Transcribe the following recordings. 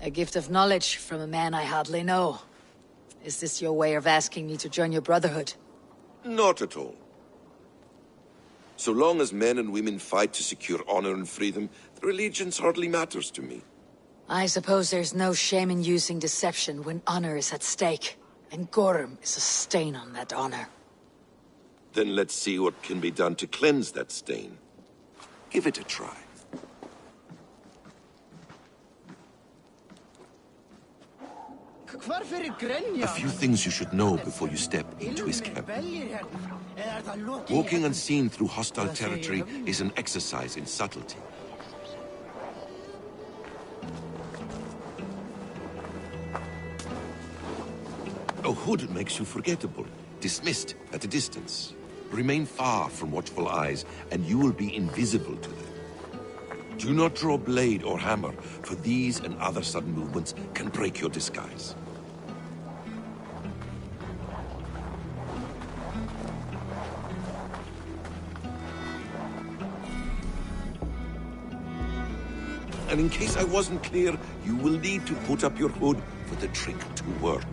A gift of knowledge from a man I hardly know. Is this your way of asking me to join your brotherhood? Not at all. So long as men and women fight to secure honor and freedom, their allegiance hardly matters to me. I suppose there's no shame in using deception when honor is at stake. And Gorm is a stain on that honor. Then let's see what can be done to cleanse that stain. Give it a try. A few things you should know before you step into his camp. Walking unseen through hostile territory is an exercise in subtlety. A hood makes you forgettable, dismissed at a distance. Remain far from watchful eyes, and you will be invisible to them. Do not draw blade or hammer, for these and other sudden movements can break your disguise. And in case I wasn't clear, you will need to put up your hood for the trick to work.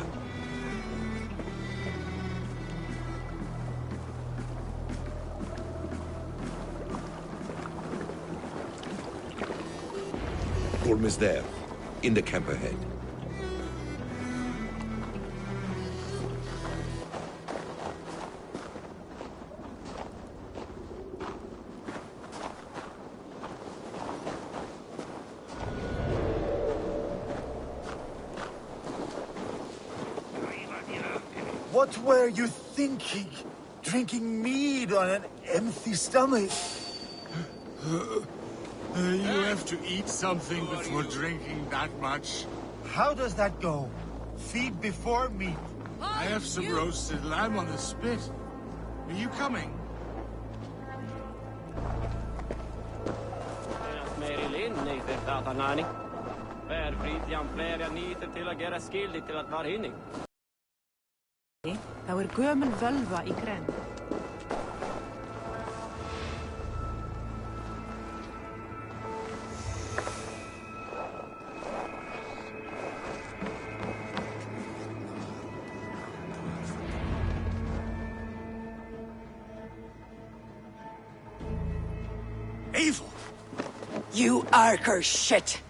Gorm is there, in the camp ahead. What were you thinking? Drinking mead on an empty stomach? You have to eat something before drinking that much. How does that go? Feed before meat. I have some roasted lamb on the spit. Are you coming? Það er gömul völva í grennd. Evil! You Arker shit!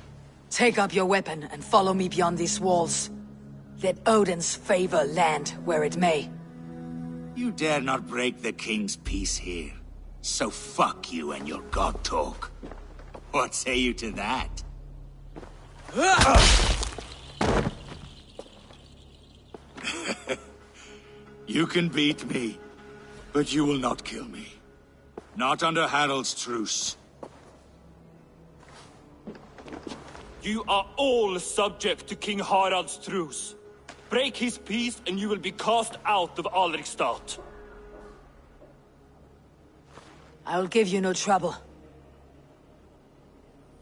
Take up your weapon and follow me beyond these walls. Let Odin's favor land where it may. You dare not break the king's peace here. So fuck you and your god talk. What say you to that? You can beat me, but you will not kill me. Not under Harald's truce. You are all subject to King Harald's truce. Break his peace and you will be cast out of Alrikstad. I'll give you no trouble.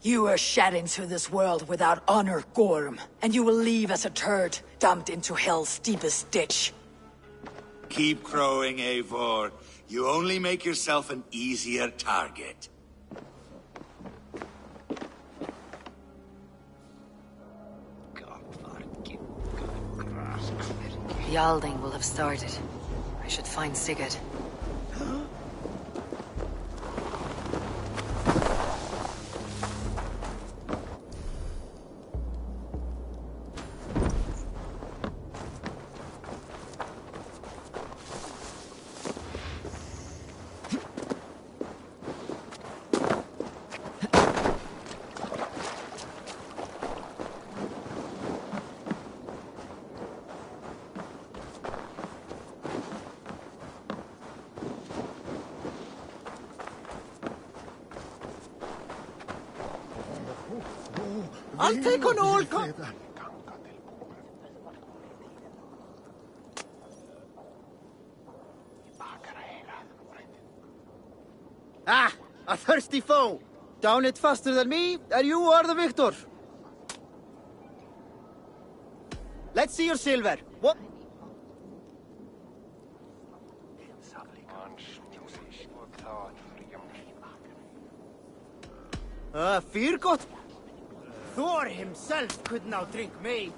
You were shed into this world without honor, Gorm, and you will leave as a turd, dumped into hell's deepest ditch. Keep crowing, Eivor. You only make yourself an easier target. The Alding will have started. I should find Sigurd. I'll take on all Ah, a thirsty foe. Down it faster than me, and you are the victor. Let's see your silver. What? Fyr gott. Thor himself could not drink me.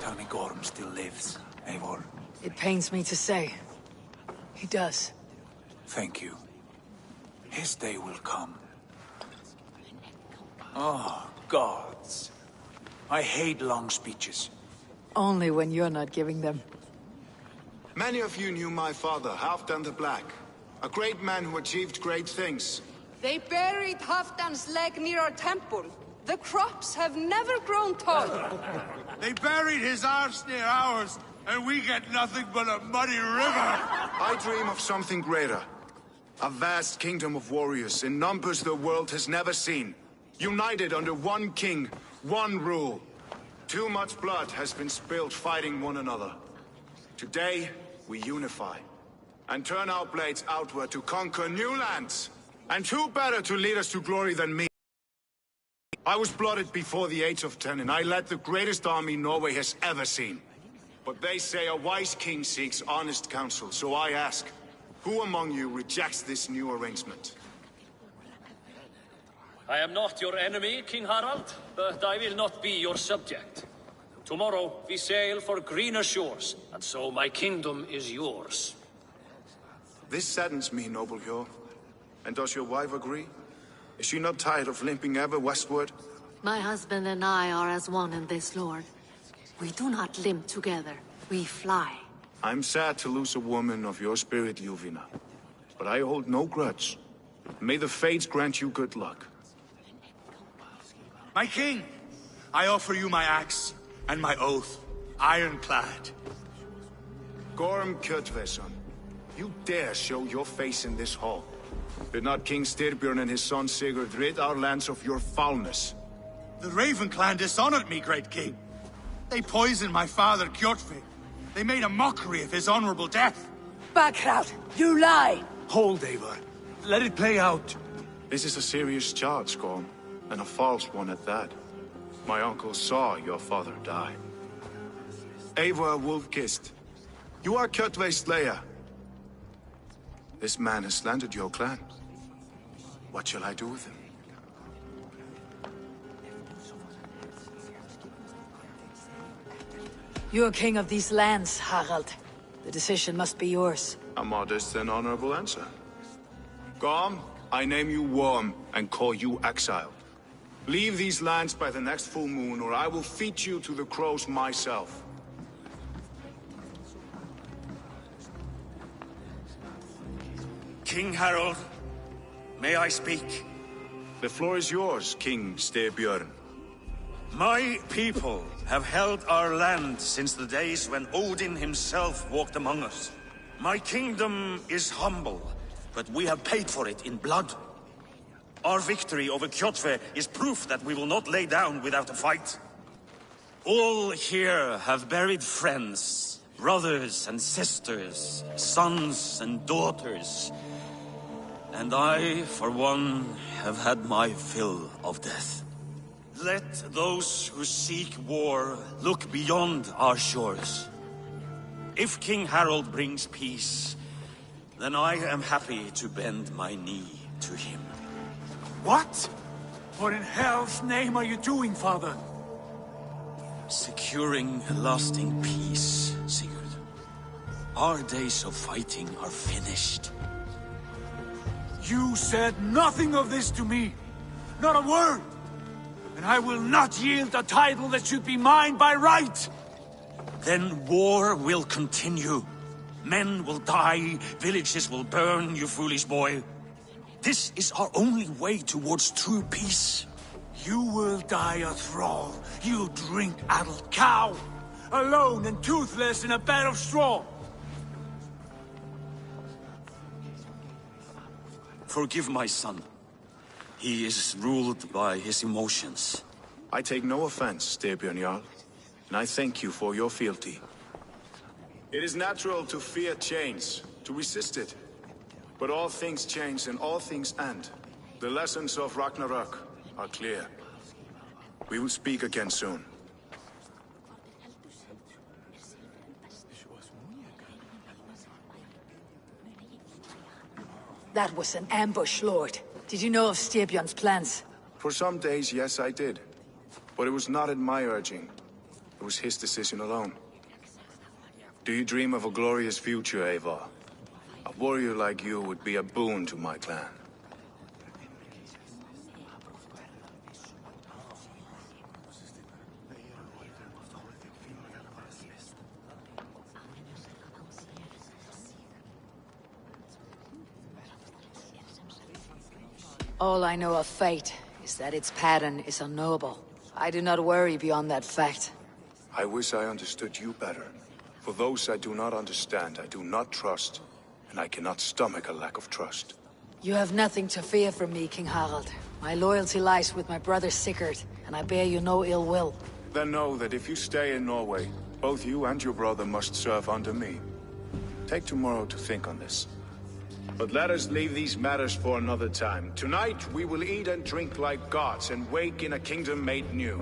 Tell me Gorm still lives, Eivor. It pains me to say. He does. Thank you. His day will come. Oh, gods. I hate long speeches. Only when you're not giving them. Many of you knew my father, Halfdan the Black. A great man who achieved great things. They buried Halfdan's leg near our temple. The crops have never grown tall. They buried his arse near ours, and we get nothing but a muddy river. I dream of something greater. A vast kingdom of warriors in numbers the world has never seen. United under one king, one rule. Too much blood has been spilled fighting one another. Today, we unify. And turn our blades outward to conquer new lands. And who better to lead us to glory than me? I was blooded before the age of 10, and I led the greatest army Norway has ever seen. But they say a wise king seeks honest counsel, so I ask, who among you rejects this new arrangement? I am not your enemy, King Harald, but I will not be your subject. Tomorrow we sail for greener shores, and so my kingdom is yours. This saddens me, noble Hjor. And does your wife agree? Is she not tired of limping ever westward? My husband and I are as one in this, Lord. We do not limp together, we fly. I'm sad to lose a woman of your spirit, Yuvina. But I hold no grudge. May the fates grant you good luck. My king, I offer you my axe and my oath, ironclad. Gorm Kjotveson, you dare show your face in this hall. Did not King Styrbjörn and his son Sigurd rid our lands of your foulness? The Raven clan dishonored me, great king. They poisoned my father, Kjotve. They made a mockery of his honorable death. Backrout, you lie! Hold, Eivor. Let it play out. This is a serious charge, Gorm, and a false one at that. My uncle saw your father die. Eivor Wolf-Kissed, you are Kjotve's slayer. This man has slandered your clan. What shall I do with him? You're king of these lands, Harald. The decision must be yours. A modest and honorable answer. Gorm, I name you Worm and call you exiled. Leave these lands by the next full moon, or I will feed you to the crows myself. King Harald, may I speak? The floor is yours, King Styrbjörn. My people have held our land since the days when Odin himself walked among us. My kingdom is humble, but we have paid for it in blood. Our victory over Kjotve is proof that we will not lay down without a fight. All here have buried friends, brothers and sisters, sons and daughters. And I, for one, have had my fill of death. Let those who seek war look beyond our shores. If King Harold brings peace, then I am happy to bend my knee to him. What? What in hell's name are you doing, father? Securing lasting peace, Sigurd. Our days of fighting are finished. You said nothing of this to me. Not a word. And I will not yield a title that should be mine by right. Then war will continue. Men will die, villages will burn, you foolish boy. This is our only way towards true peace. You will die a thrall, you drink-addled cow! Alone and toothless in a bed of straw! Forgive my son. He is ruled by his emotions. I take no offense, Styrbjörn Jarl, and I thank you for your fealty. It is natural to fear change, to resist it. But all things change and all things end. The lessons of Ragnarok are clear. We will speak again soon. That was an ambush, Lord. Did you know of Styrbjörn's plans? For some days, yes, I did. But it was not at my urging. It was his decision alone. Do you dream of a glorious future, Eivor? A warrior like you would be a boon to my clan. All I know of fate is that its pattern is unknowable. I do not worry beyond that fact. I wish I understood you better. For those I do not understand, I do not trust, and I cannot stomach a lack of trust. You have nothing to fear from me, King Harald. My loyalty lies with my brother Sigurd, and I bear you no ill will. Then know that if you stay in Norway, both you and your brother must serve under me. Take tomorrow to think on this. But let us leave these matters for another time. Tonight, we will eat and drink like gods and wake in a kingdom made new.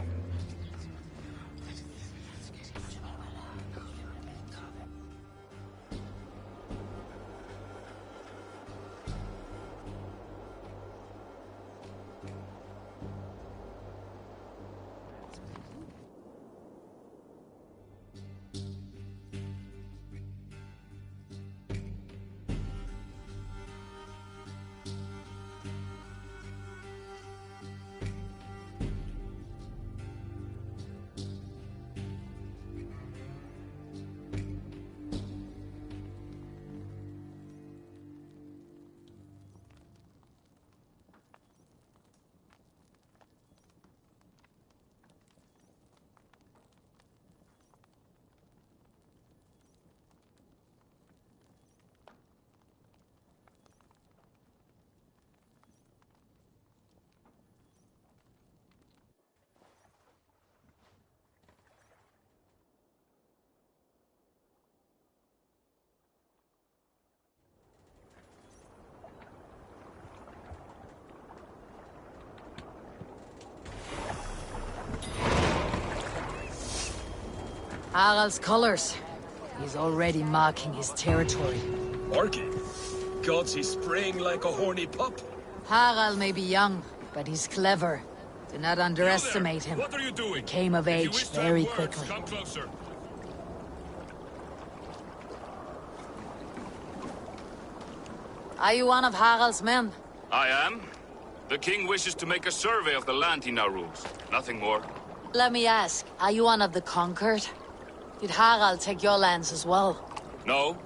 Harald's colors. He's already marking his territory. Marking? Gods, he's spraying like a horny pup. Harald may be young, but he's clever. Do not underestimate him. What are you doing? He came of age very quickly. Come closer. Are you one of Harald's men? I am. The king wishes to make a survey of the land he now rules. Nothing more. Let me ask, are you one of the conquered? Did Harald take your lands as well? No.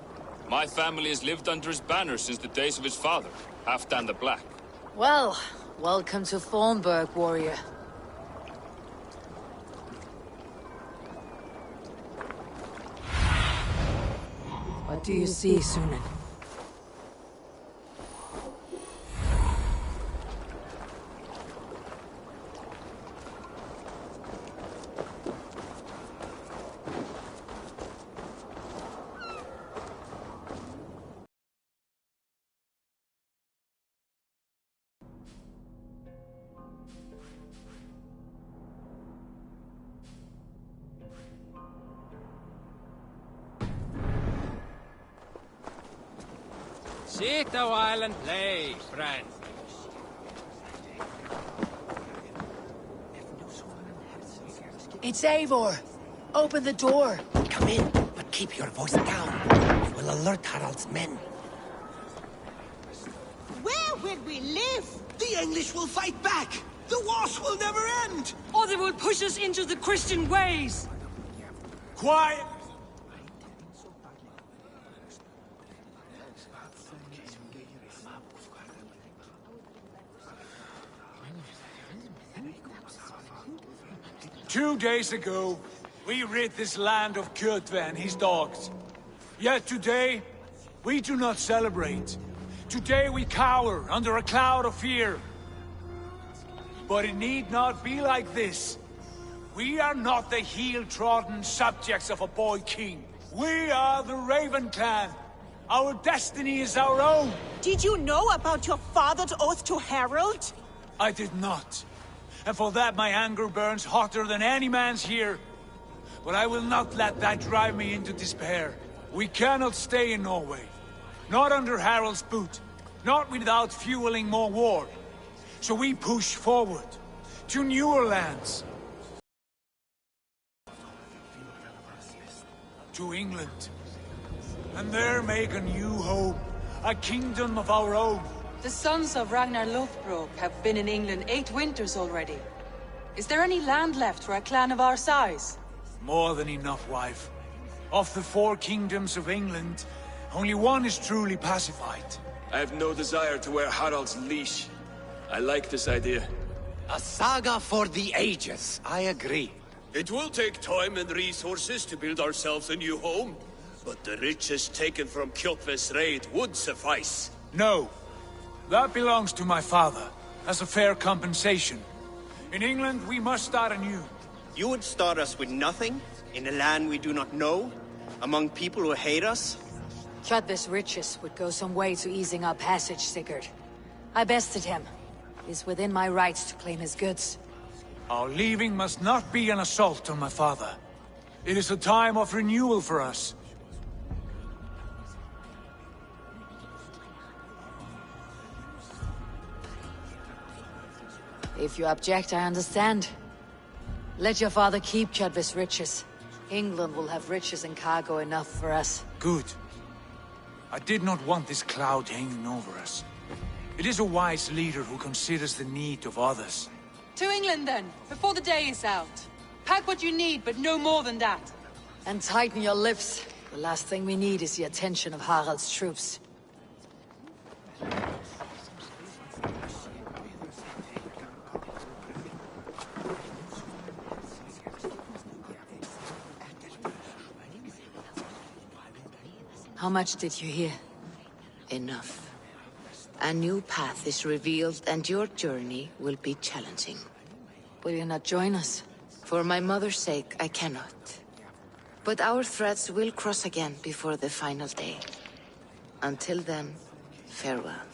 My family has lived under his banner since the days of his father, Halfdan the Black. Well, welcome to Thornburg, warrior. What do you see, Sunan? Sit a while and play, friend. It's Eivor. Open the door. Come in, but keep your voice down. It will alert Harald's men. Where will we live? The English will fight back! The wars will never end! Or they will push us into the Christian ways! Quiet! Two days ago, we rid this land of Kjotve and his dogs. Yet today, we do not celebrate. Today we cower under a cloud of fear. But it need not be like this. We are not the heel-trodden subjects of a boy king. We are the Raven clan. Our destiny is our own. Did you know about your father's oath to Harald? I did not. And for that my anger burns hotter than any man's here. But I will not let that drive me into despair. We cannot stay in Norway. Not under Harald's boot. Not without fueling more war. So we push forward. To newer lands. To England. And there make a new home. A kingdom of our own. The sons of Ragnar Lothbrok have been in England 8 winters already. Is there any land left for a clan of our size? More than enough, wife. Of the 4 kingdoms of England, only one is truly pacified. I have no desire to wear Harald's leash. I like this idea. A saga for the ages, I agree. It will take time and resources to build ourselves a new home, but the riches taken from Kjotve's raid would suffice. No. That belongs to my father, as a fair compensation. In England, we must start anew. You would start us with nothing? In a land we do not know? Among people who hate us? Kjotve's riches would go some way to easing our passage, Sigurd. I bested him. It is within my rights to claim his goods. Our leaving must not be an assault on my father. It is a time of renewal for us. If you object, I understand. Let your father keep Kjotve's riches. England will have riches and cargo enough for us. Good. I did not want this cloud hanging over us. It is a wise leader who considers the need of others. To England then, before the day is out. Pack what you need, but no more than that. And tighten your lips. The last thing we need is the attention of Harald's troops. How much did you hear? Enough. A new path is revealed and your journey will be challenging. Will you not join us? For my mother's sake, I cannot. But our threads will cross again before the final day. Until then, farewell.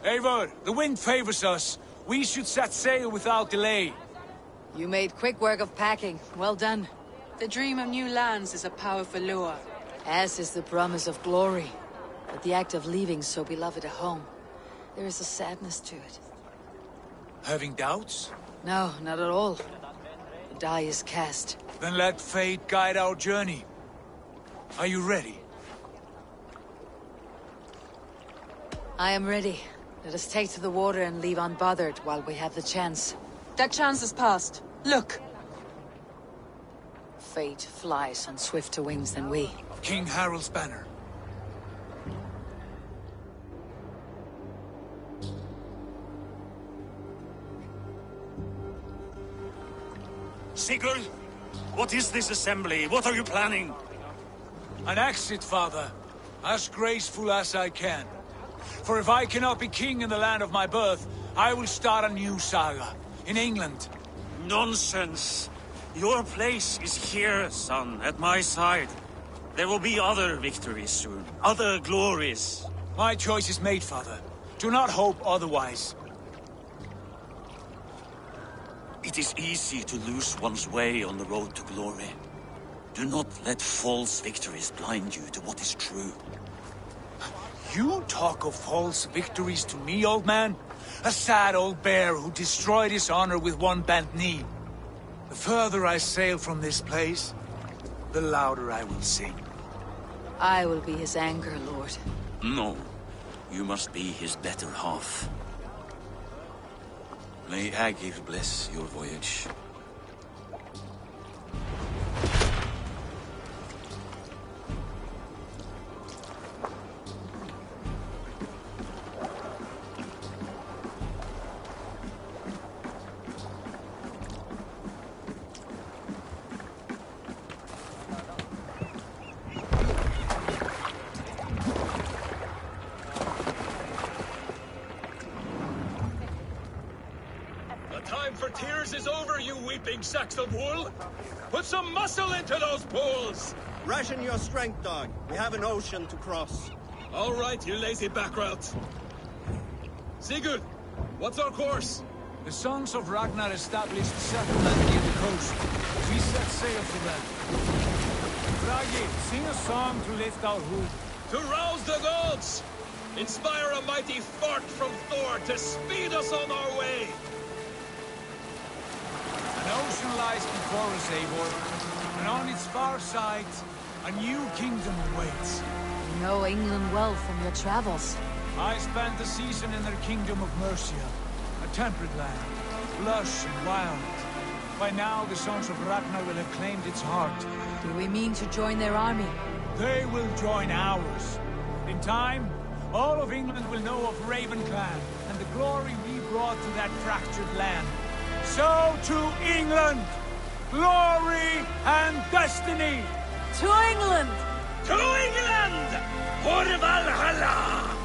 Eivor, the wind favors us. We should set sail without delay. You made quick work of packing. Well done. The dream of new lands is a powerful lure. As is the promise of glory. But the act of leaving so beloved a home, there is a sadness to it. Having doubts? No, not at all. The die is cast. Then let fate guide our journey. Are you ready? I am ready. Let us take to the water and leave unbothered while we have the chance. That chance is past. Look! Fate flies on swifter wings than we. King Harald's banner. Sigurd, what is this assembly? What are you planning? An exit, father. As graceful as I can. For if I cannot be king in the land of my birth, I will start a new saga. In England. Nonsense. Your place is here, son, at my side. There will be other victories soon. Other glories. My choice is made, father. Do not hope otherwise. It is easy to lose one's way on the road to glory. Do not let false victories blind you to what is true. You talk of false victories to me, old man? A sad old bear who destroyed his honor with one bent knee. The further I sail from this place, the louder I will sing. I will be his anger, Lord. No. You must be his better half. May Agir bless your voyage. Is over, you weeping sacks of wool! Put some muscle into those pools! Ration your strength, dog. We have an ocean to cross. All right, you lazy backrout. Sigurd, what's our course? The sons of Ragnar established settlement near the coast. We set sail for them. Bragi, sing a song to lift our hood. To rouse the gods! Inspire a mighty fart from Thor to speed us on our way! An ocean lies before us, Eivor, and on its far side, a new kingdom awaits. You know England well from your travels. I spent a season in their kingdom of Mercia, a temperate land, lush and wild. By now, the sons of Ragnar will have claimed its heart. Do we mean to join their army? They will join ours. In time, all of England will know of Raven Clan, and the glory we brought to that fractured land. So to England! Glory and destiny! To England! To England! For Valhalla!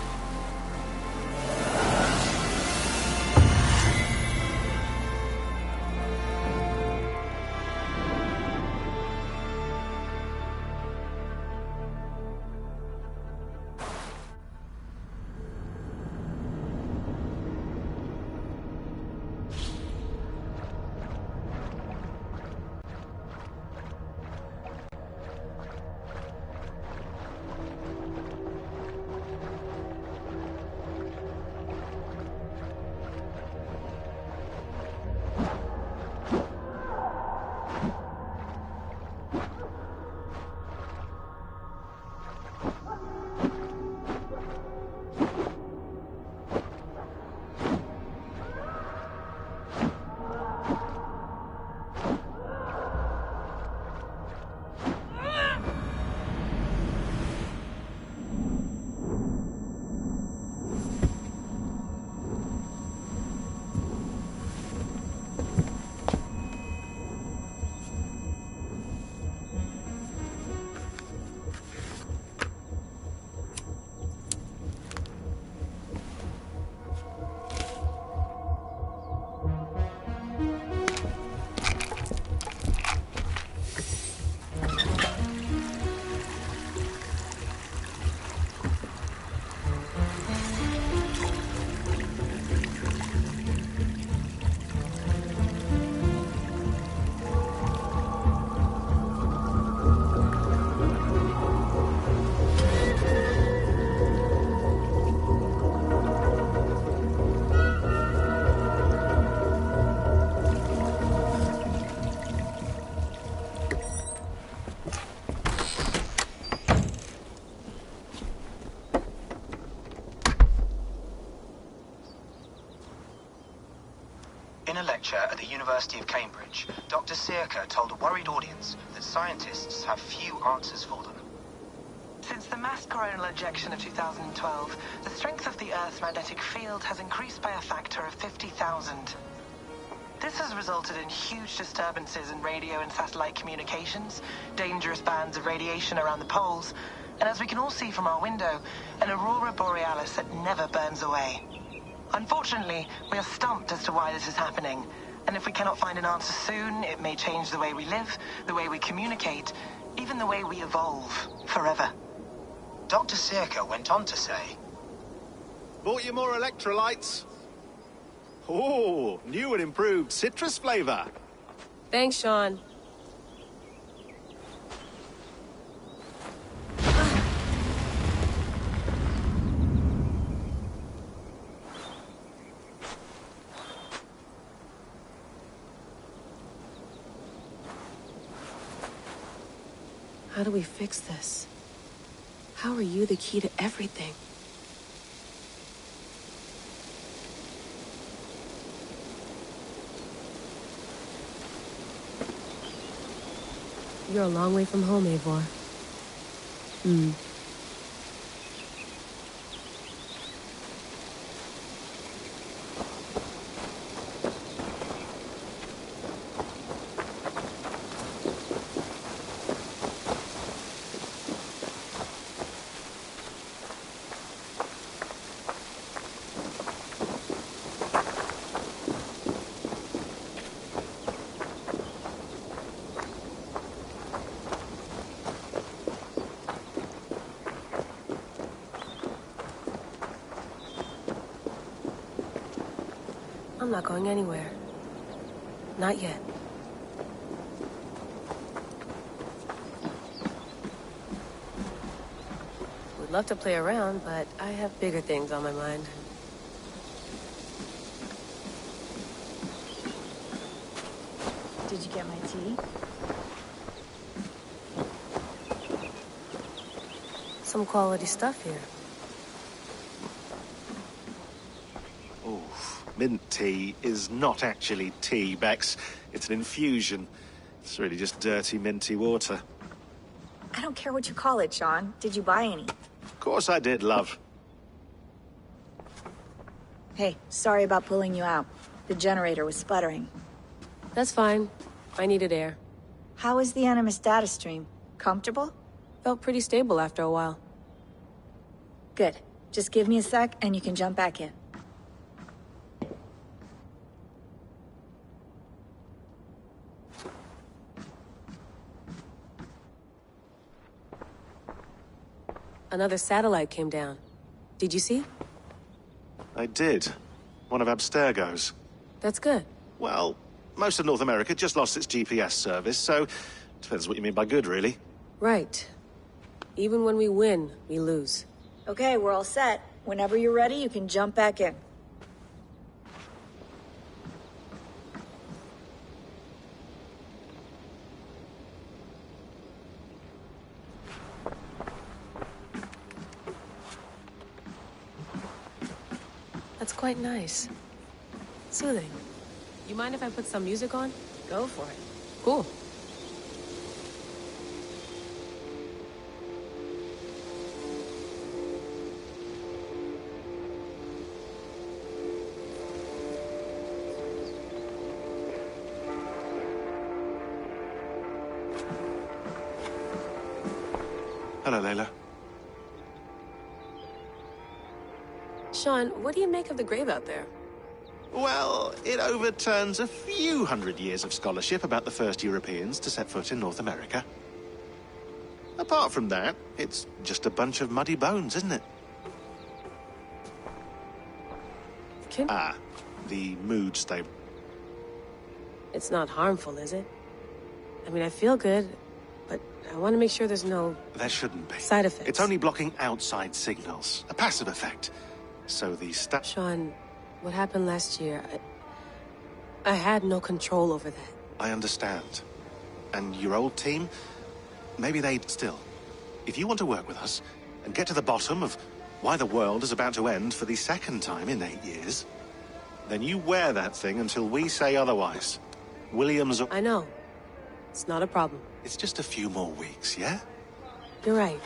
a lecture at the University of Cambridge, Dr. Circa told a worried audience that scientists have few answers for them. Since the mass coronal ejection of 2012, the strength of the Earth's magnetic field has increased by a factor of 50,000. This has resulted in huge disturbances in radio and satellite communications, dangerous bands of radiation around the poles, and as we can all see from our window, an aurora borealis that never burns away. Unfortunately, we are stumped as to why this is happening, and if we cannot find an answer soon, it may change the way we live, the way we communicate, even the way we evolve, forever. Dr. Circa went on to say, Bought you more electrolytes? Oh, new and improved citrus flavor. Thanks, Sean. How do we fix this? How are you the key to everything? You're a long way from home, Eivor. I'm not going anywhere. Not yet. Would love to play around, but I have bigger things on my mind. Did you get my tea? Some quality stuff here. Mint tea is not actually tea, Bex. It's an infusion. It's really just dirty, minty water. I don't care what you call it, Sean. Did you buy any? Of course I did, love. Hey, sorry about pulling you out. The generator was sputtering. That's fine. I needed air. How was the Animus data stream? Comfortable? Felt pretty stable after a while. Good. Just give me a sec and you can jump back in. Another satellite came down. Did you see? I did. One of Abstergo's. That's good. Well, most of North America just lost its GPS service, so depends what you mean by good, really. Right. Even when we win, we lose. Okay, we're all set. Whenever you're ready, you can jump back in. That's quite nice. Soothing. You mind if I put some music on? Go for it. Cool. Hello, Layla. Sean, what do you make of the grave out there? Well, it overturns a few hundred years of scholarship about the first Europeans to set foot in North America. Apart from that, it's just a bunch of muddy bones, isn't it? The mood stable. It's not harmful, is it? I mean, I feel good, but I want to make sure there's no... There shouldn't be. Side effects. It's only blocking outside signals. A passive effect. So the Sean, what happened last year, I had no control over that. I understand. And your old team, maybe they'd still. If you want to work with us and get to the bottom of why the world is about to end for the second time in 8 years, then you wear that thing until we say otherwise. William's... I know. It's not a problem. It's just a few more weeks, yeah? You're right.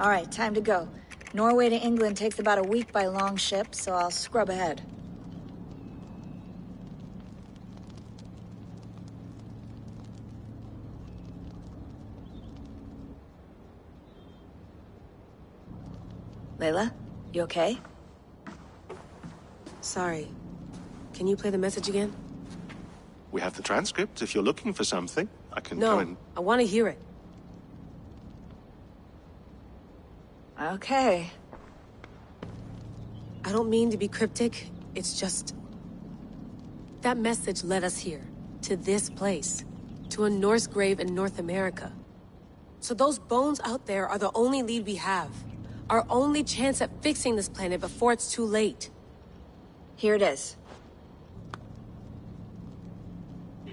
All right, time to go. Norway to England takes about a week by long ship, so I'll scrub ahead. Layla, you okay? Sorry. Can you play the message again? We have the transcript. If you're looking for something, I can No, go and... I want to hear it. Okay. I don't mean to be cryptic. It's just... That message led us here. To this place. To a Norse grave in North America. So those bones out there are the only lead we have. Our only chance at fixing this planet before it's too late. Here it is.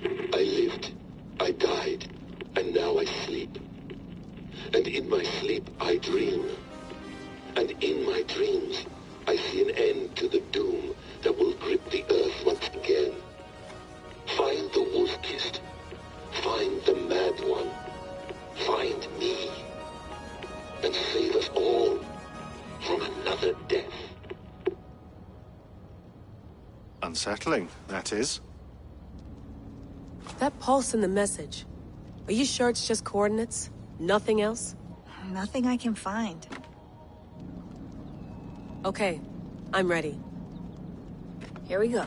I lived, I died, and now I sleep. And in my sleep I dream. And in my dreams, I see an end to the doom that will grip the earth once again. Find the wolf-kissed. Find the mad one. Find me. And save us all from another death. Unsettling, that is. That pulse in the message. Are you sure it's just coordinates? Nothing else? Nothing I can find. Okay, I'm ready. Here we go.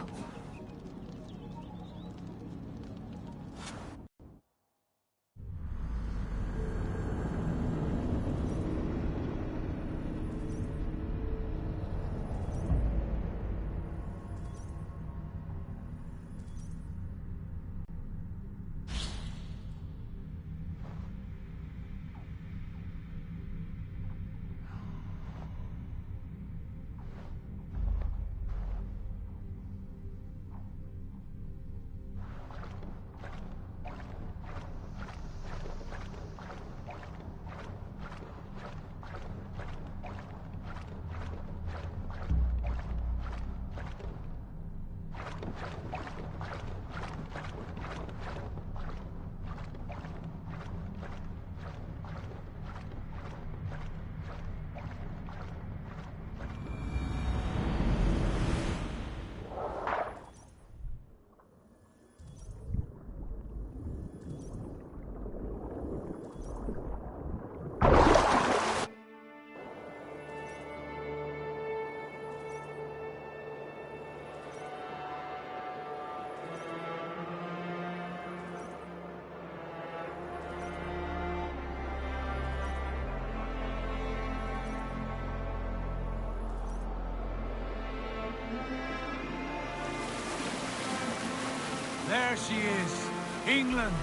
There she is. England,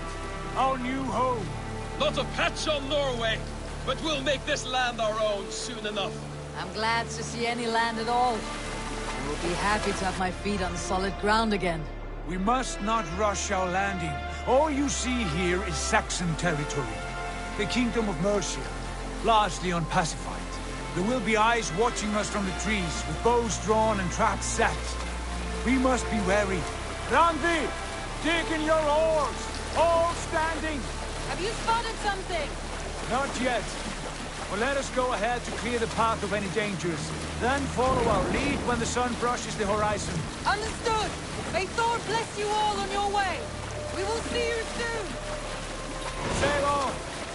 our new home. Not a patch on Norway, but we'll make this land our own soon enough. I'm glad to see any land at all. I will be happy to have my feet on solid ground again. We must not rush our landing. All you see here is Saxon territory. The Kingdom of Mercia, largely unpacified. There will be eyes watching us from the trees, with bows drawn and traps set. We must be wary. Randi! Dig in your oars! All standing! Have you spotted something? Not yet. Well, let us go ahead to clear the path of any dangers. Then follow our lead when the sun brushes the horizon. Understood! May Thor bless you all on your way! We will see you soon! Sail on!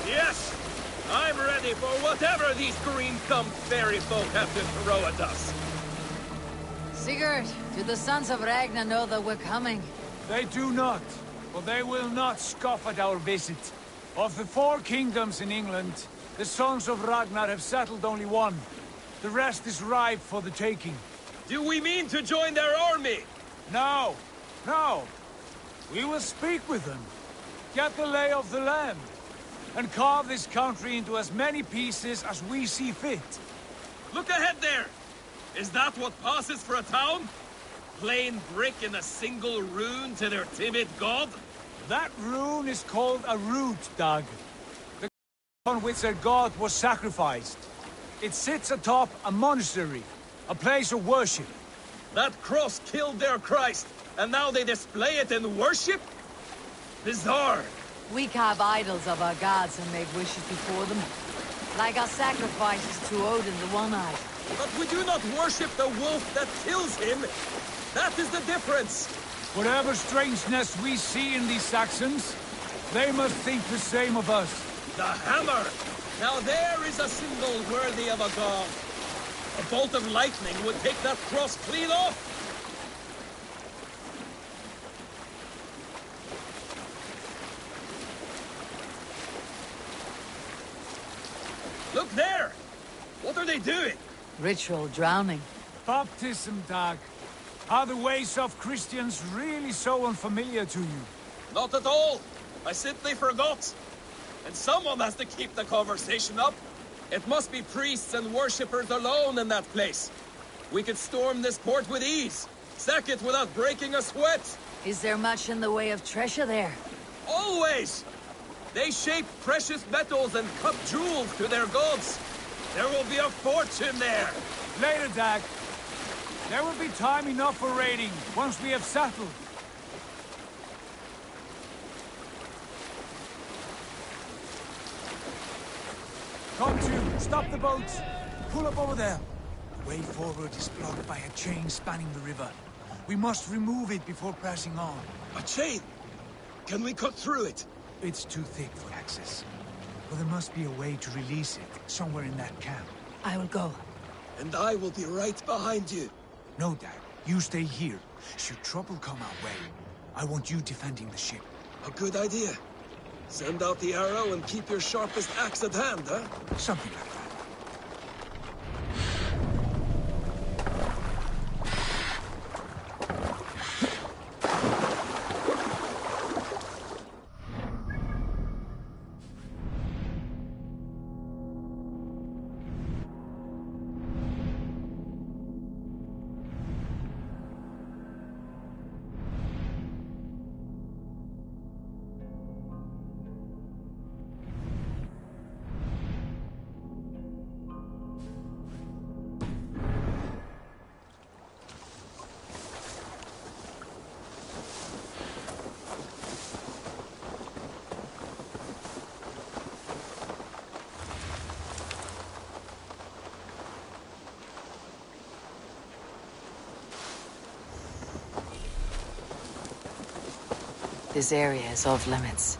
Yes! I'm ready for whatever these green-thumbed fairy folk have to throw at us. Sigurd, do the sons of Ragnar know that we're coming? They do not, but they will not scoff at our visit. Of the 4 kingdoms in England, the sons of Ragnar have settled only one. The rest is ripe for the taking. Do we mean to join their army? No, no. We will speak with them. Get the lay of the land. and carve this country into as many pieces as we see fit. Look ahead there! Is that what passes for a town? Plain brick in a single rune to their timid god? That rune is called a root, Doug. The on which their god was sacrificed. It sits atop a monastery, a place of worship. That cross killed their Christ, and now they display it in worship? Bizarre. We carve idols of our gods and make wishes before them. Like our sacrifices to Odin the One-Eyed. But we do not worship the wolf that kills him. That is the difference. Whatever strangeness we see in these Saxons, they must think the same of us. The hammer! Now there is a symbol worthy of a god. A bolt of lightning would take that cross clean off. Look there! What are they doing? Ritual drowning. Baptism, Dag. Are the ways of Christians really so unfamiliar to you? Not at all. I simply forgot. And someone has to keep the conversation up. It must be priests and worshippers alone in that place. We could storm this port with ease. Sack it without breaking a sweat. Is there much in the way of treasure there? Always! They shape precious metals and cut jewels to their gods. There will be a fortune there. Later, Dag. There will be time enough for raiding, once we have settled. Come to, stop the boats. Pull up over there. The way forward is blocked by a chain spanning the river. We must remove it before pressing on. A chain? Can we cut through it? It's too thick for access. But there must be a way to release it, somewhere in that camp. I will go. And I will be right behind you. No, Dad. You stay here. Should trouble come our way, I want you defending the ship. A good idea. Send out the arrow and keep your sharpest axe at hand, huh? Something like that. This area is off limits.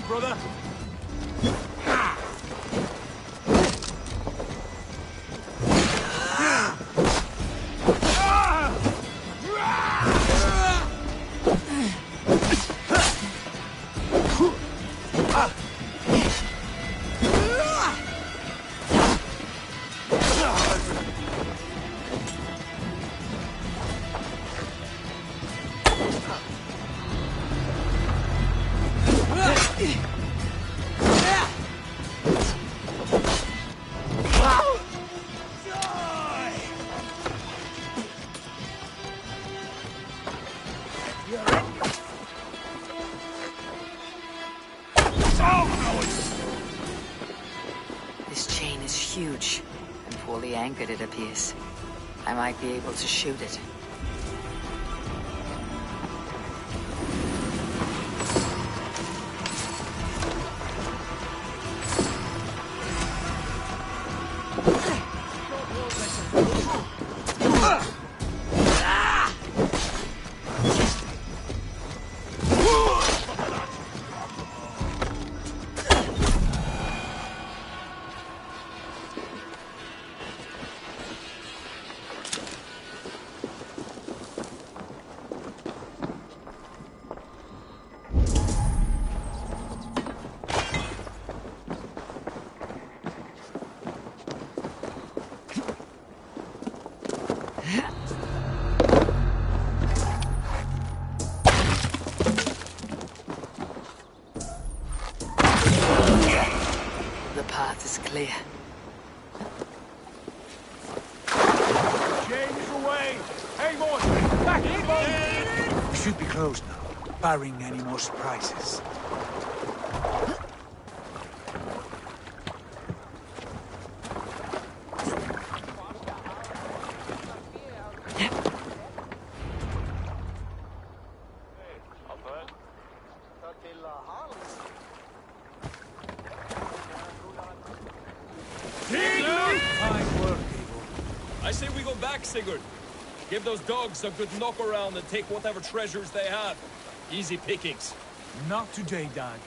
Brother. huge, and poorly anchored it appears. I might be able to shoot it. Clear. James away! Hey, boy! Back in, boy! We should be close now, barring any more surprises. Sigurd. Give those dogs a good knock around and take whatever treasures they have. Easy pickings. Not today, Dad.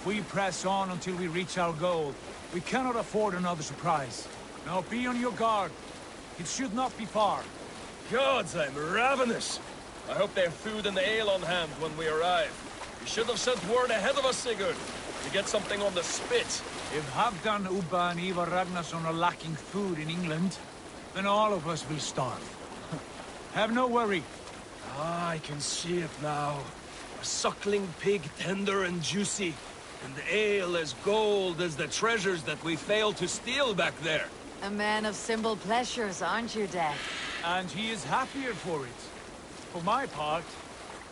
We press on until we reach our goal. We cannot afford another surprise. Now be on your guard. It should not be far. Gods, I'm ravenous. I hope they have food and ale on hand when we arrive. You should have sent word ahead of us, Sigurd, to get something on the spit. If Halfdan, Ubba and Ivar Ragnarsson are lacking food in England, then all of us will starve. Have no worry. Ah, I can see it now. A suckling pig, tender and juicy. And the ale as gold as the treasures that we failed to steal back there. A man of simple pleasures, aren't you, Dad? And he is happier for it. For my part,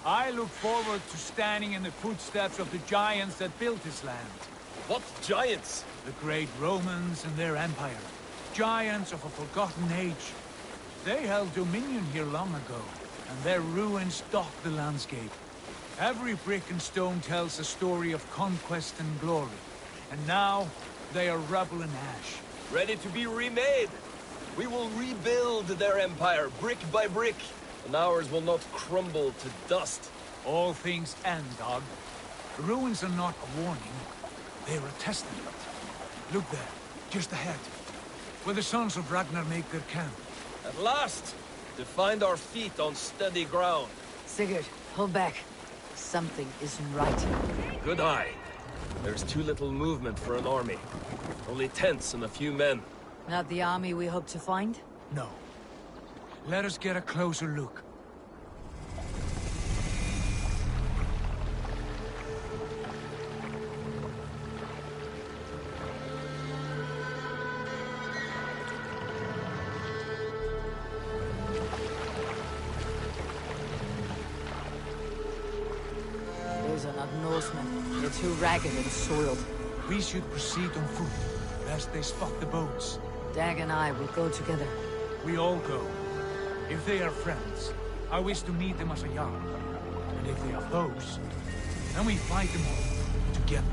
I look forward to standing in the footsteps of the giants that built this land. What giants? The great Romans and their empire. Giants of a forgotten age. They held dominion here long ago, and their ruins dot the landscape. Every brick and stone tells a story of conquest and glory. And now, they are rubble and ash. Ready to be remade. We will rebuild their empire, brick by brick, and ours will not crumble to dust. All things end, dog. The ruins are not a warning. They are a testament. Look there, just ahead. Where the sons of Ragnar make their camp. At last! To find our feet on steady ground. Sigurd, hold back. Something isn't right. Good eye. There's too little movement for an army. Only tents and a few men. Not the army we hope to find? No. Let us get a closer look. Norsemen. They're too ragged and soiled. We should proceed on foot, lest they spot the boats. Dag and I will go together. We all go. If they are friends, I wish to meet them as a Jarl. And if they are foes, then we fight them all, together.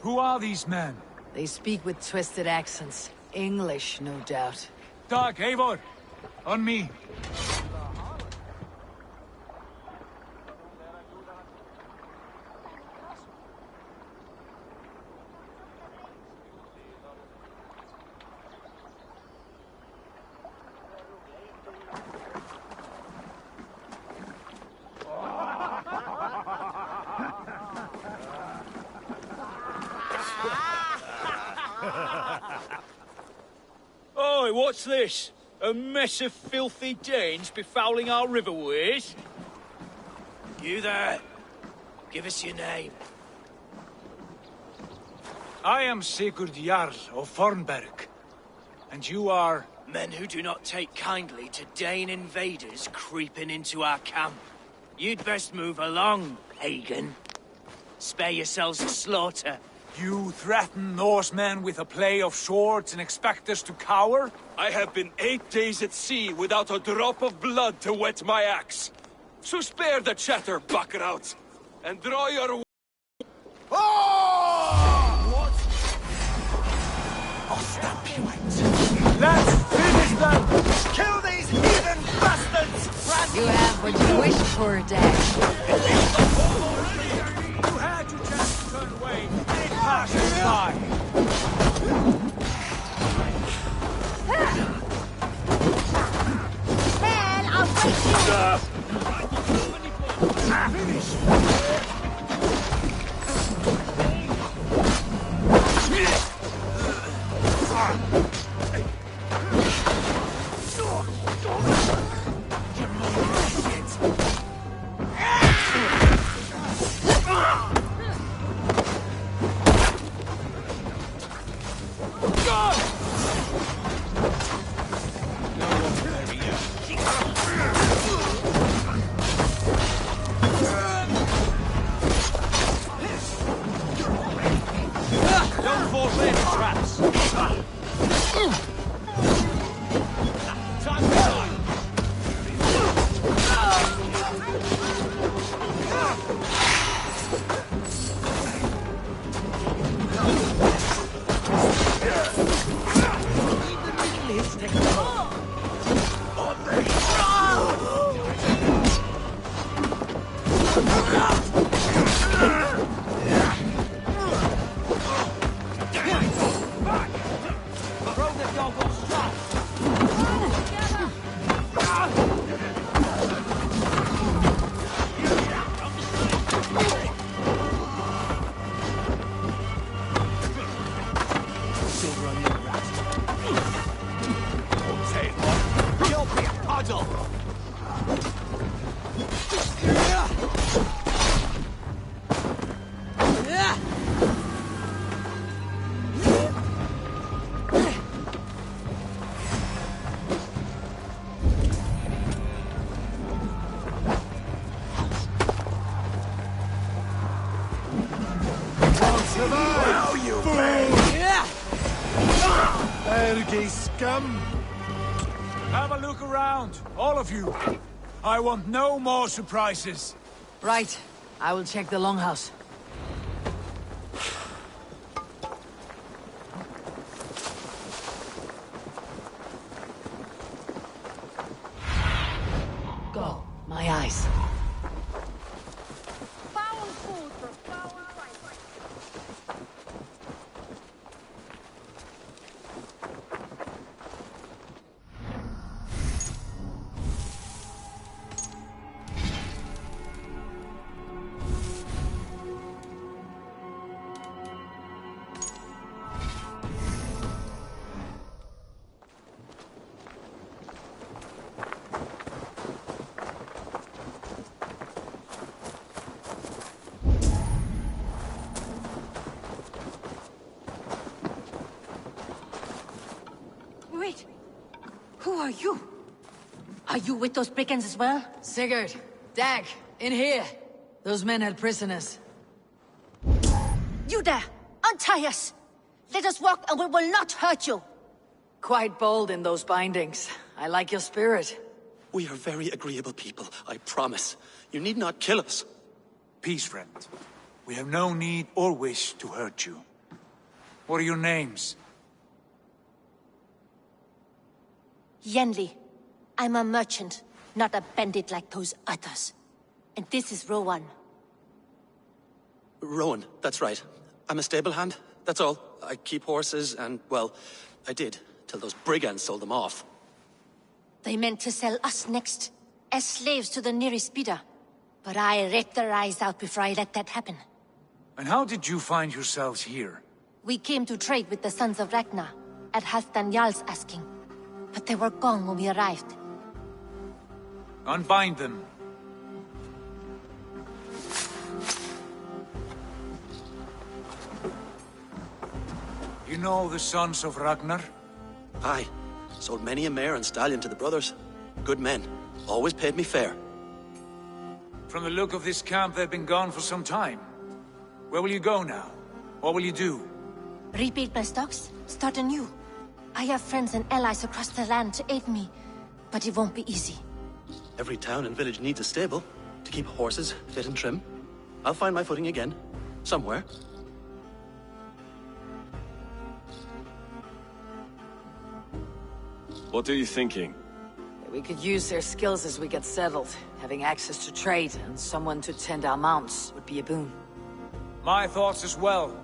Who are these men? They speak with twisted accents. English, no doubt. Dag, Eivor! On me! What's this? A mess of filthy Danes befouling our riverways? You there. Give us your name. I am Sigurd Jarl of Fornberg. And you are... Men who do not take kindly to Dane invaders creeping into our camp. You'd best move along, pagan. Spare yourselves the slaughter. You threaten Norsemen with a play of swords and expect us to cower? I have been 8 days at sea without a drop of blood to wet my axe. So spare the chatter, buckrouts, and draw your... Oh! What? I'll stamp you out. Let's finish them! Kill these heathen bastards! You have what you wished for, Dad. You had your chance to turn away. It passes by. Man, I'll break you! Don't fall for any traps. Time to die. Wow, you Ergy scum! Have a look around, all of you. I want no more surprises. Right. I will check the longhouse. Go. My eyes. Wait. Who are you? Are you with those brigands as well? Sigurd, Dag, in here. Those men had prisoners. You there! Untie us! Let us walk and we will not hurt you! Quite bold in those bindings. I like your spirit. We are very agreeable people, I promise. You need not kill us. Peace, friend. We have no need or wish to hurt you. What are your names? Yenli. I'm a merchant, not a bandit like those others. And this is Rowan. Rowan, that's right. I'm a stable hand, that's all. I keep horses and, well, I did, till those brigands sold them off. They meant to sell us next, as slaves to the nearest bidder. But I ripped their eyes out before I let that happen. And how did you find yourselves here? We came to trade with the Sons of Ragnar, at Halfdan Jarl's asking. but they were gone when we arrived. Unbind them. You know the sons of Ragnar? Aye. Sold many a mare and stallion to the brothers. Good men. Always paid me fair. From the look of this camp, they've been gone for some time. Where will you go now? What will you do? Rebuild my stocks, start anew. I have friends and allies across the land to aid me, but it won't be easy. Every town and village needs a stable to keep horses fit and trim. I'll find my footing again. Somewhere. What are you thinking? We could use their skills as we get settled. Having access to trade and someone to tend our mounts would be a boon. My thoughts as well.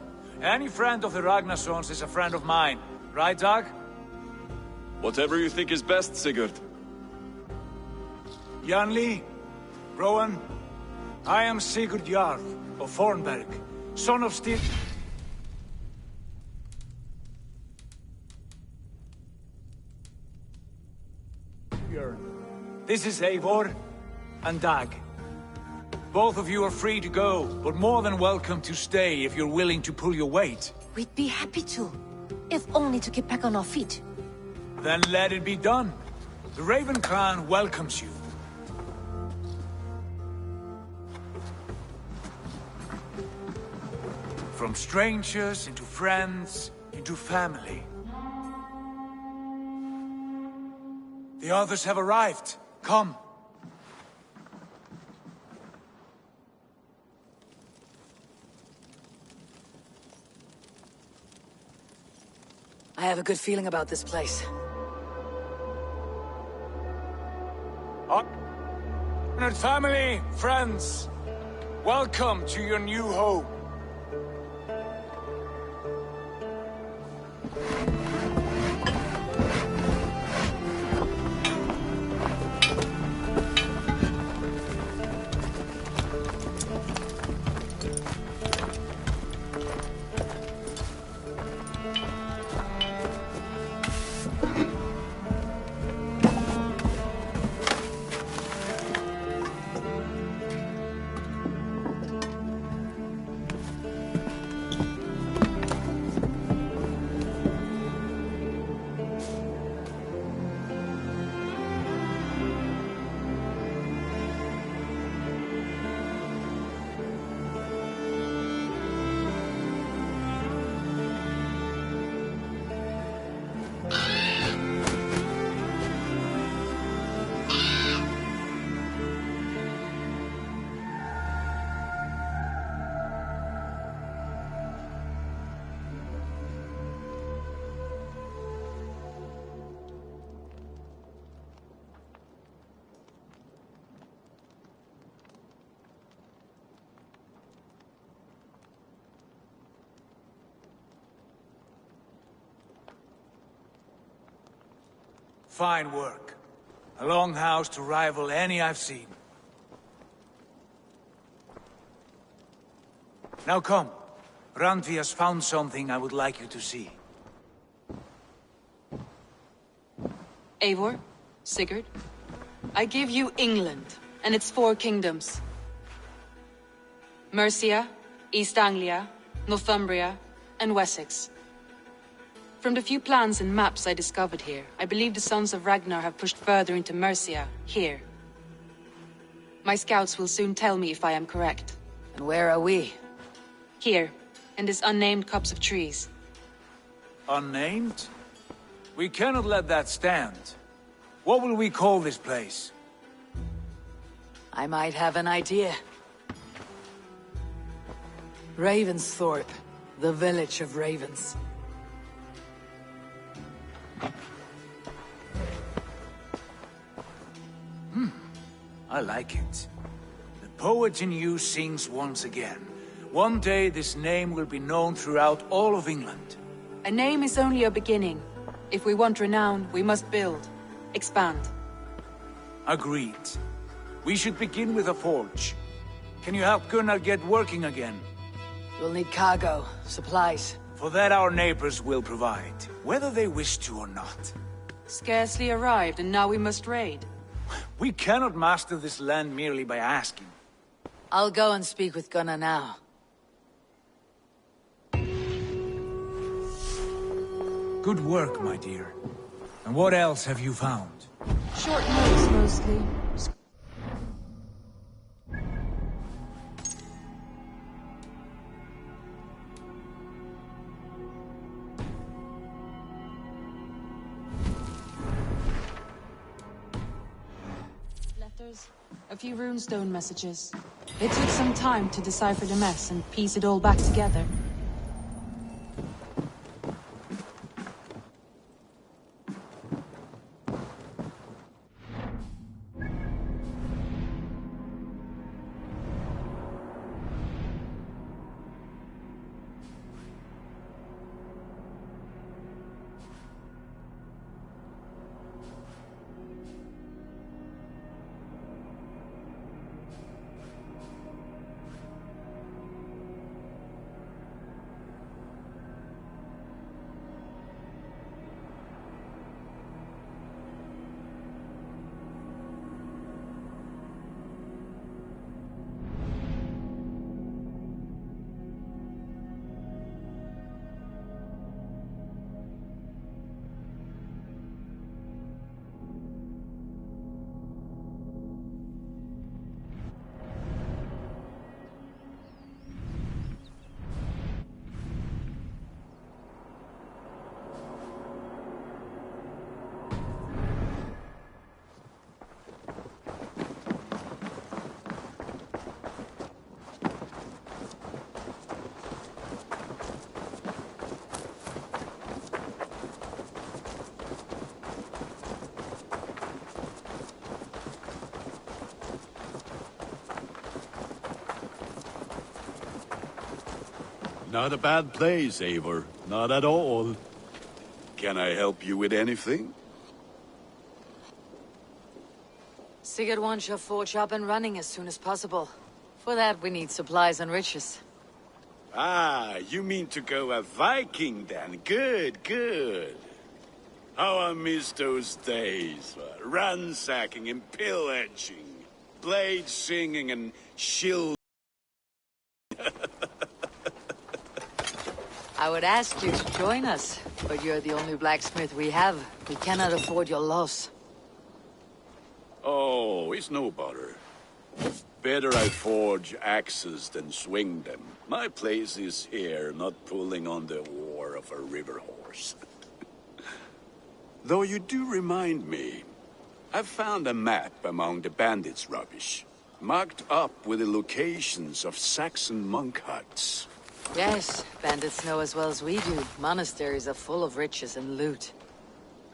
Any friend of the Ragnarsons is a friend of mine. Right, Dag? Whatever you think is best, Sigurd. Janli, Rowan, I am Sigurd Jarl of Fornberg, son of Stig. This is Eivor and Dag. Both of you are free to go, but more than welcome to stay if you're willing to pull your weight. We'd be happy to, if only to get back on our feet. Then let it be done. The Raven clan welcomes you. From strangers into friends, into family. The others have arrived. Come. I have a good feeling about this place. Honored family, friends, welcome to your new home. Fine work. A longhouse to rival any I've seen. Now come. Randvi has found something I would like you to see. Eivor, Sigurd, I give you England and its 4 kingdoms. Mercia, East Anglia, Northumbria, and Wessex. From the few plans and maps I discovered here, I believe the Sons of Ragnar have pushed further into Mercia, here. My scouts will soon tell me if I am correct. And where are we? Here, in this unnamed copse of trees. Unnamed? We cannot let that stand. What will we call this place? I might have an idea. Ravensthorpe, the village of ravens. I like it. The poet in you sings once again. One day this name will be known throughout all of England. A name is only a beginning. If we want renown, we must build, expand. Agreed. We should begin with a forge. Can you help Gunnar get working again? We'll need cargo, supplies. For that our neighbors will provide, whether they wish to or not. Scarcely arrived, and now we must raid. We cannot master this land merely by asking. I'll go and speak with Gunnar now. Good work, my dear. And what else have you found? Short notes, mostly. Letters, a few runestone messages. It took some time to decipher the mess and piece it all back together. Not a bad place, Eivor. Not at all. Can I help you with anything? Sigurd wants your forge up and running as soon as possible. For that, we need supplies and riches. Ah, you mean to go a Viking then? Good, good. How I miss those days. Ransacking and pillaging. Blade singing and shield. I would ask you to join us, but you're the only blacksmith we have. We cannot afford your loss. Oh, it's no bother. Better I forge axes than swing them. My place is here, not pulling on the oar of a river horse. Though you do remind me, I've found a map among the bandits' rubbish, marked up with the locations of Saxon monk huts. Yes, bandits know as well as we do. Monasteries are full of riches and loot.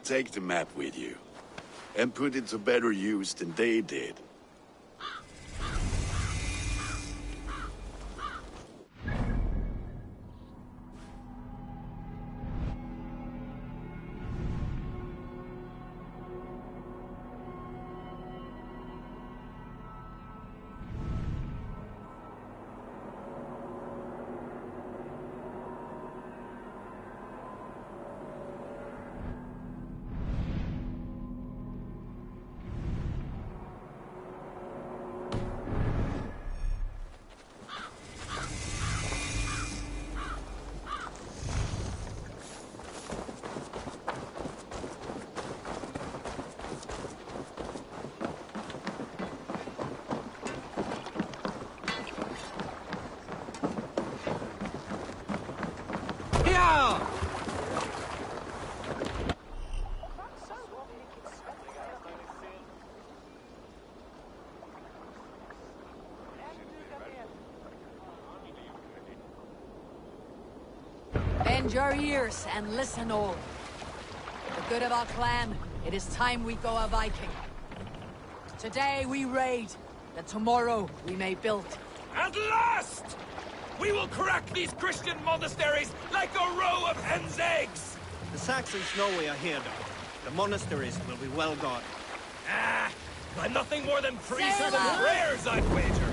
Take the map with you, and put it to better use than they did. Bend your ears and listen all. For the good of our clan, it is time we go a Viking. Today we raid, that tomorrow we may build. At last! We will crack these Christian monasteries like a row of hen's eggs! The Saxons know we are here, though. The monasteries will be well guarded. Ah! By nothing more than priests and prayers, I'd wager!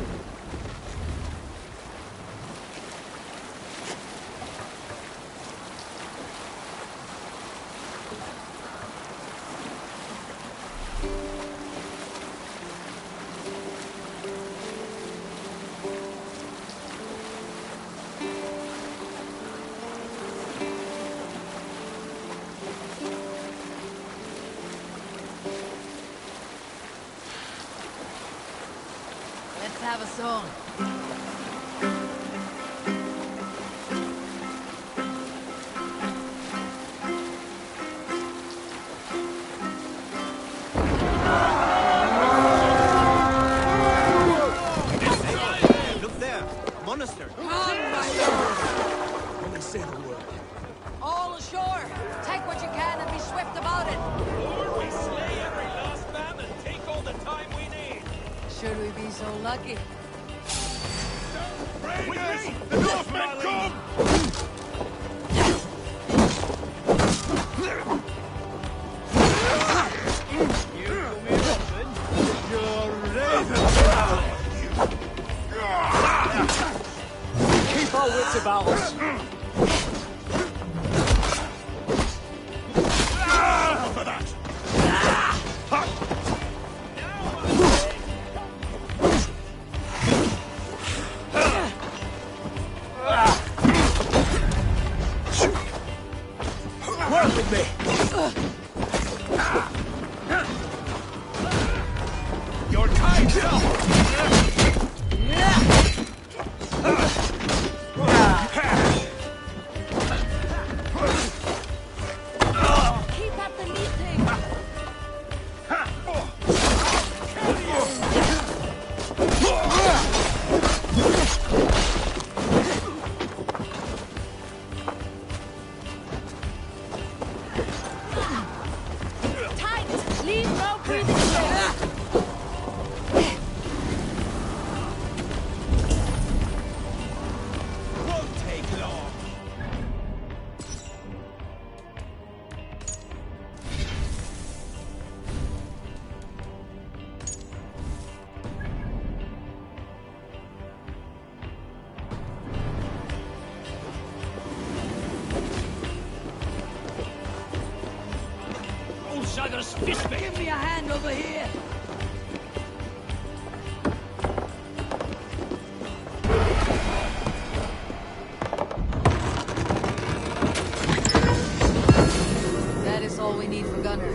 Let's have a song. Look there, a monastery. Only say the word. All ashore! Take what you can and be swift about it! Or we slay every last man and take all the time we need. Should we be so lucky? Raiders! The Northmen come! Keep our wits about us. For that! Work with me. Your time's up! Keep at the meeting! Tight! Leave no breathing space! Won't take long. Old Shagger's fist me. Give me a hand over here! That is all we need for Gunner.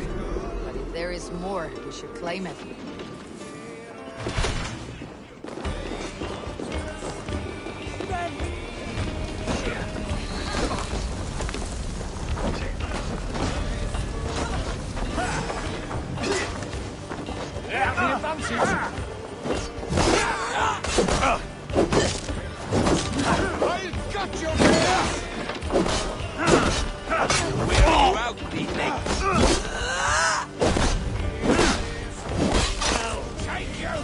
But if there is more, we should claim it. I've got your ass! Wear you out, beefcake! Take you!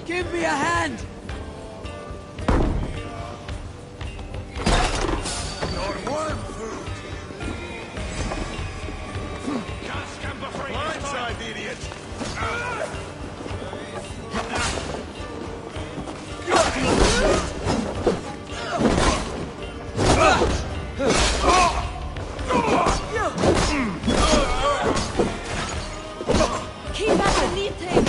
Give me a hand! Your worm food! Can't scamper free! Blindside, idiot! Keep at the meeting!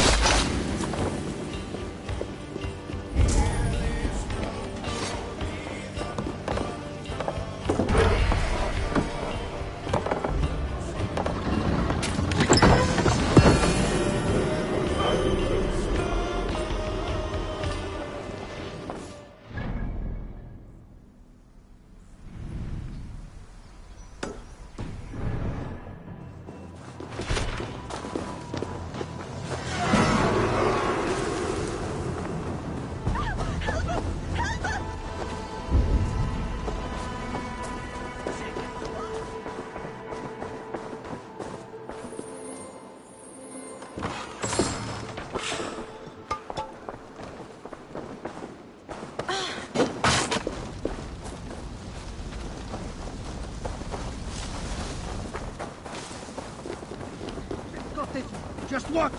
Just watch!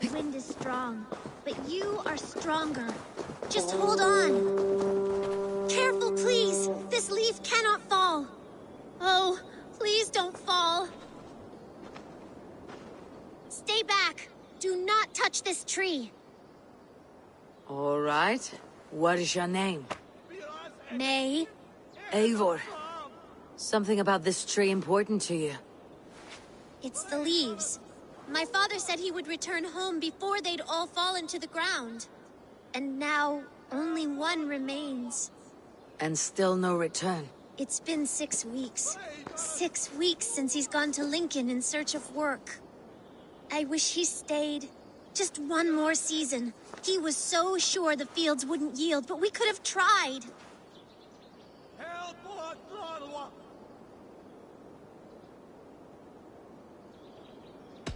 The wind is strong, but you are stronger. Just hold on. Careful, please. This leaf cannot fall. Oh, please don't fall. Stay back. Do not touch this tree. All right. What is your name? Nay. Eivor. Something about this tree important to you? It's the leaves. My father said he would return home before they'd all fallen to the ground. And now, only one remains. And still no return? It's been 6 weeks. 6 weeks since he's gone to Lincoln in search of work. I wish he stayed. Just one more season. He was so sure the fields wouldn't yield, but we could have tried.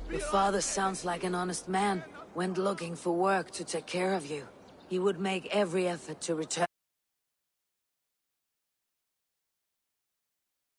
Your father sounds like an honest man. Went looking for work to take care of you. He would make every effort to return.